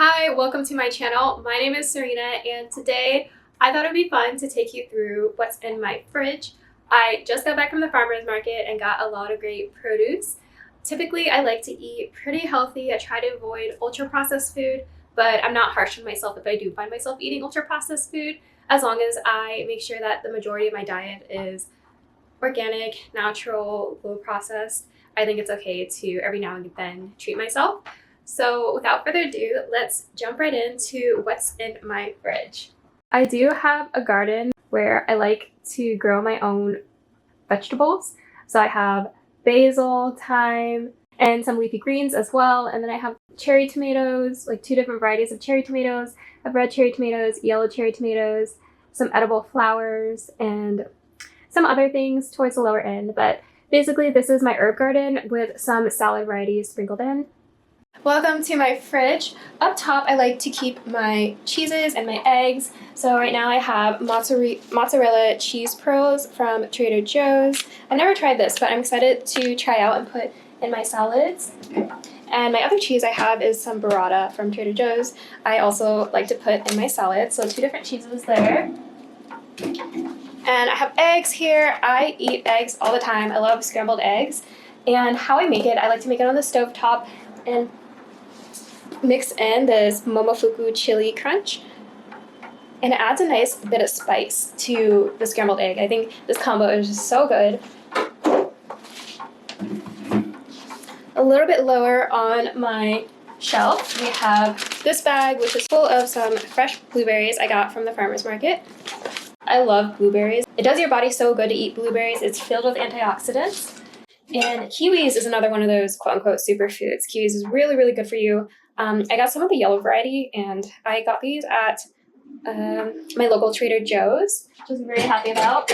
Hi, welcome to my channel. My name is Serena, and today I thought it'd be fun to take you through what's in my fridge. I just got back from the farmer's market and got a lot of great produce. Typically, I like to eat pretty healthy. I try to avoid ultra-processed food, but I'm not harsh on myself if I do find myself eating ultra-processed food, as long as I make sure that the majority of my diet is organic, natural, low processed. I think it's okay to every now and then treat myself. So without further ado, let's jump right into what's in my fridge. I do have a garden where I like to grow my own vegetables. So I have basil, thyme, and some leafy greens as well. And then I have cherry tomatoes, like 2 different varieties of cherry tomatoes. I have red cherry tomatoes, yellow cherry tomatoes, some edible flowers, and some other things towards the lower end. But basically, this is my herb garden with some salad varieties sprinkled in. Welcome to my fridge. Up top, I like to keep my cheeses and my eggs. So right now I have mozzarella cheese pearls from Trader Joe's. I've never tried this, but I'm excited to try out and put in my salads. And my other cheese I have is some burrata from Trader Joe's. I also like to put in my salad, so 2 different cheeses there. And I have eggs here. I eat eggs all the time. I love scrambled eggs. And how I make it, I like to make it on the stovetop and mix in this Momofuku chili crunch, and it adds a nice bit of spice to the scrambled egg. I think this combo is just so good. A little bit lower on my shelf, we have this bag, which is full of some fresh blueberries I got from the farmer's market. I love blueberries. It does your body so good to eat blueberries. It's filled with antioxidants. And kiwis is another one of those quote-unquote superfoods. Kiwis is really, really good for you. I got some of the yellow variety, and I got these at my local Trader Joe's, which I'm very happy about.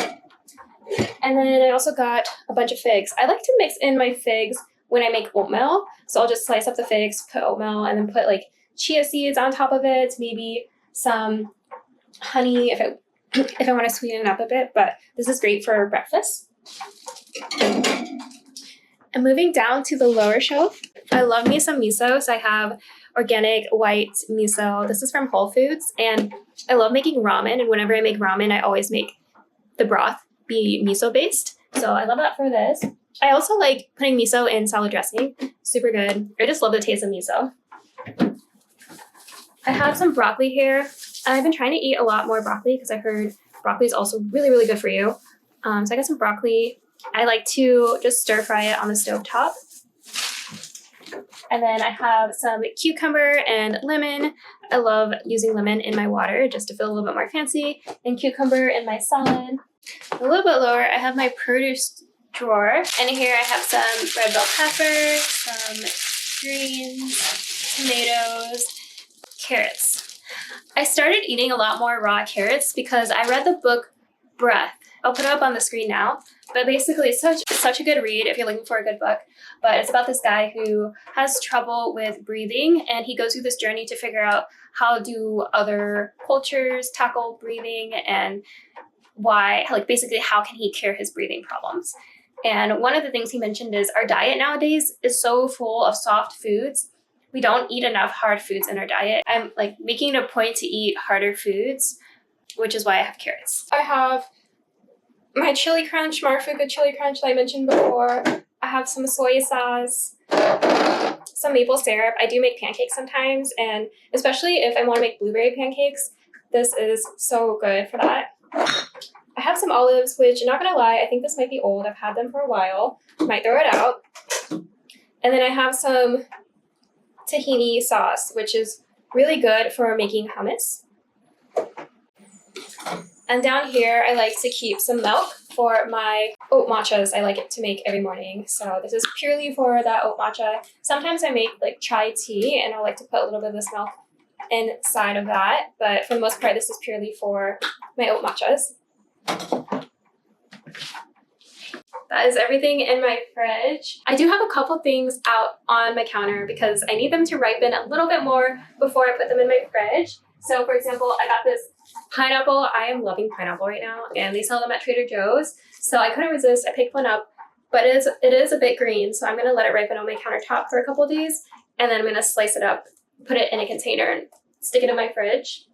And then I also got a bunch of figs. I like to mix in my figs when I make oatmeal. So I'll just slice up the figs, put oatmeal, and then put like chia seeds on top of it, maybe some honey if I want to sweeten it up a bit. But this is great for breakfast. And moving down to the lower shelf, I love me some miso. So I have organic white miso. This is from Whole Foods. And I love making ramen. And whenever I make ramen, I always make the broth be miso based. So I love that for this. I also like putting miso in salad dressing. Super good. I just love the taste of miso. I have some broccoli here. I've been trying to eat a lot more broccoli because I heard broccoli is also really, really good for you. So I got some broccoli. I like to just stir fry it on the stovetop. And then I have some cucumber and lemon. I love using lemon in my water just to feel a little bit more fancy. And cucumber in my salad. A little bit lower, I have my produce drawer. And here I have some red bell pepper, some greens, tomatoes, carrots. I started eating a lot more raw carrots because I read the book Breath. I'll put it up on the screen now. But basically, it's such a good read if you're looking for a good book. But it's about this guy who has trouble with breathing, and he goes through this journey to figure out how do other cultures tackle breathing and why, like basically how can he cure his breathing problems. And one of the things he mentioned is our diet nowadays is so full of soft foods. We don't eat enough hard foods in our diet. I'm like making it a point to eat harder foods, which is why I have carrots. I have my chili crunch, Momofuku chili crunch that I mentioned before. I have some soy sauce, some maple syrup. I do make pancakes sometimes, and especially if I want to make blueberry pancakes, this is so good for that. I have some olives, which, not gonna lie, I think this might be old. I've had them for a while. Might throw it out. And then I have some tahini sauce, which is really good for making hummus. And down here, I like to keep some milk for my oat matchas I like it to make every morning. So this is purely for that oat matcha. Sometimes I make like chai tea, and I like to put a little bit of this milk inside of that. But for the most part, this is purely for my oat matchas. That is everything in my fridge. I do have a couple things out on my counter because I need them to ripen a little bit more before I put them in my fridge. So for example, I got this pineapple. I am loving pineapple right now, and they sell them at Trader Joe's. So I couldn't resist. I picked one up, but it is a bit green. So I'm gonna let it ripen on my countertop for a couple days, and then I'm gonna slice it up put it in a container and stick it in my fridge.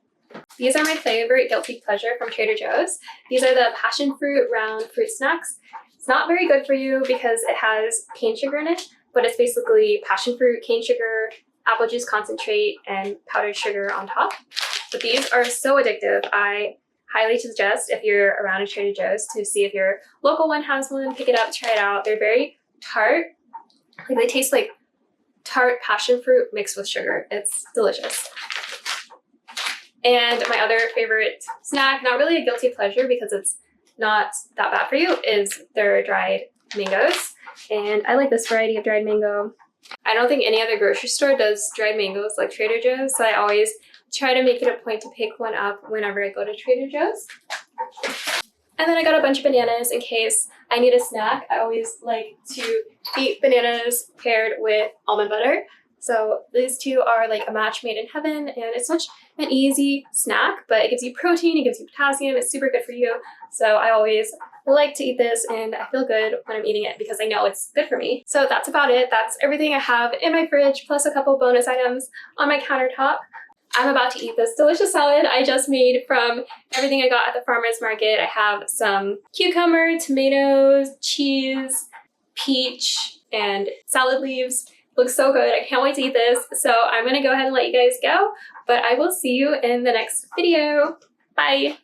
These are my favorite guilty pleasure from Trader Joe's. These are the passion fruit round fruit snacks. It's not very good for you because it has cane sugar in it, but it's basically passion fruit, cane sugar, apple juice concentrate, and powdered sugar on top. But these are so addictive. I highly suggest if you're around a Trader Joe's to see if your local one has one, pick it up, try it out. They're very tart. Like they taste like tart passion fruit mixed with sugar. It's delicious. And my other favorite snack, not really a guilty pleasure because it's not that bad for you, is their dried mangoes. And I like this variety of dried mango. I don't think any other grocery store does dried mangoes like Trader Joe's, so I always try to make it a point to pick one up whenever I go to Trader Joe's. And then I got a bunch of bananas in case I need a snack. I always like to eat bananas paired with almond butter. So these two are like a match made in heaven, and it's such an easy snack, but it gives you protein, it gives you potassium, it's super good for you. So I always like to eat this, and I feel good when I'm eating it because I know it's good for me. So that's about it. That's everything I have in my fridge, plus a couple bonus items on my countertop. I'm about to eat this delicious salad I just made from everything I got at the farmer's market. I have some cucumber, tomatoes, cheese, peach, and salad leaves. Looks so good. I can't wait to eat this. So I'm gonna go ahead and let you guys go, but I will see you in the next video. Bye.